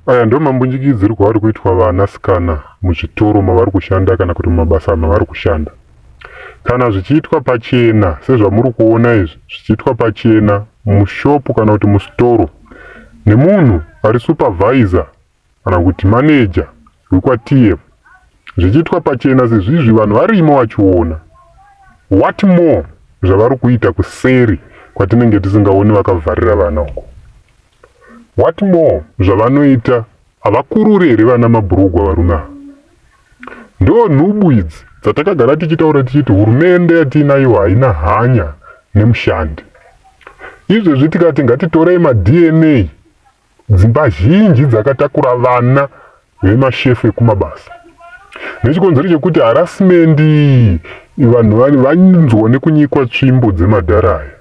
Aya ndo mambunjikidzirwa ari kuitwa vanasikana muchitoro mavari kushanda kana kuti mumabasa mavari kushanda. Kana zvichiitwa pachena sezvamuri kuona izvi, zvichiitwa pachena mushopu kana kuti musitoro nemunhu ari supervisor kana kuti manager wekwatm, zvichiitwa pachena sezvizvi vanhu varimo vachiona. What more zvavari kuita kuseri kwatinenge tisingaoni vakavharira vana uko? What more zvavanoita havakururi here vana mabhurugwa varume ava? Ndo nhubu idzi dzatakagara tichitaura tichiti hurumende yatinayo haina hanya nemushandi. Izvezvi tikati ngatitorei maDNA, dzimba zhinji dzakatakura vana vemashefu ekumabasa. Nechikonzero chekuti harasimendi, vanhu vanzwa nekunyikwa tsvimbo dzemadhara aya.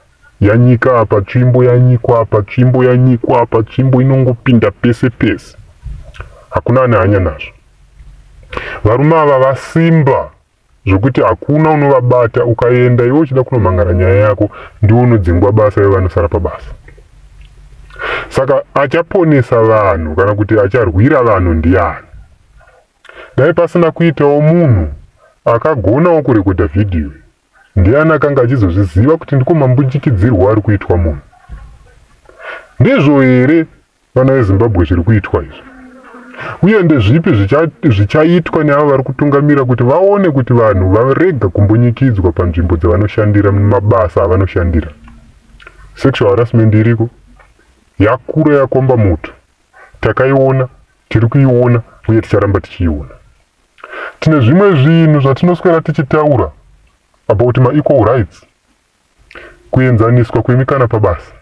Yanyika apa, tsvimbo yanyikwa apa, tsvimbo yanyikwa apa, tsvimbo inongopinda pese pese. Hakuna ane hanya nazvo. Varume ava vasimba zvokuti hakuna unovabata, ukaenda iwe uchida kunomhangara nyaya yako ndiwo unodzingwa basa ivo vanosara pabasa. Saka achaponesa vanhu kana kuti acharwira vanhu ndiani? Dai pasina kuitawo munhu akagonawo kurekodha vhidhiyo, ndiani akanga achizozviziva kuti ndiko mambunjikidzirwa ari kuitwa munhu? Ndizvo here vana veZimbabwe zviri kuitwa izvi? Uye ndezvipi zvichaitwa neavo vari kutungamira kuti vaone kuti vanhu varega kumbunyikidzwa panzvimbo dzavanoshandira, mumabasa avanoshandira? Sexual harassment iriko, yakura yakomba moto, takaiona, tiri kuiona uye ticharamba tichiiona. Tine zvimwe zvinhu zvatinoswera tichitaura about ma-equal rights, kuenzaniswa kwemikana pabasa,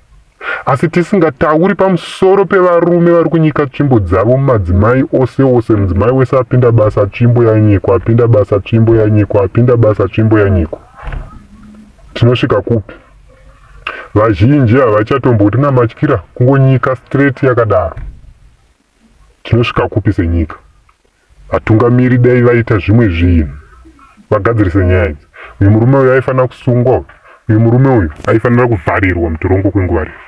asi tisingatauri pamusoro pevarume vari kunyika tsvimbo dzavo mumadzimai ose, mudzimai wese apinda basa tsvimbo yanyikwa, apinda basa tsvimbo yanyikwa, apinda basa tsvimbo yanyikwa. Tinosvika kupi? Vazhinji havachatomboti namatyira kungonyika straight yakadaro. Tinosvika kupi senyika? Vatungamiri dai vaita zvimwe zvinhu, vagadzirise nyaya idzi. Uyu murume uyu aifanira kusungwa, uyu murume uyu aifanira kuvharirwa mutorongo kwenguva refu.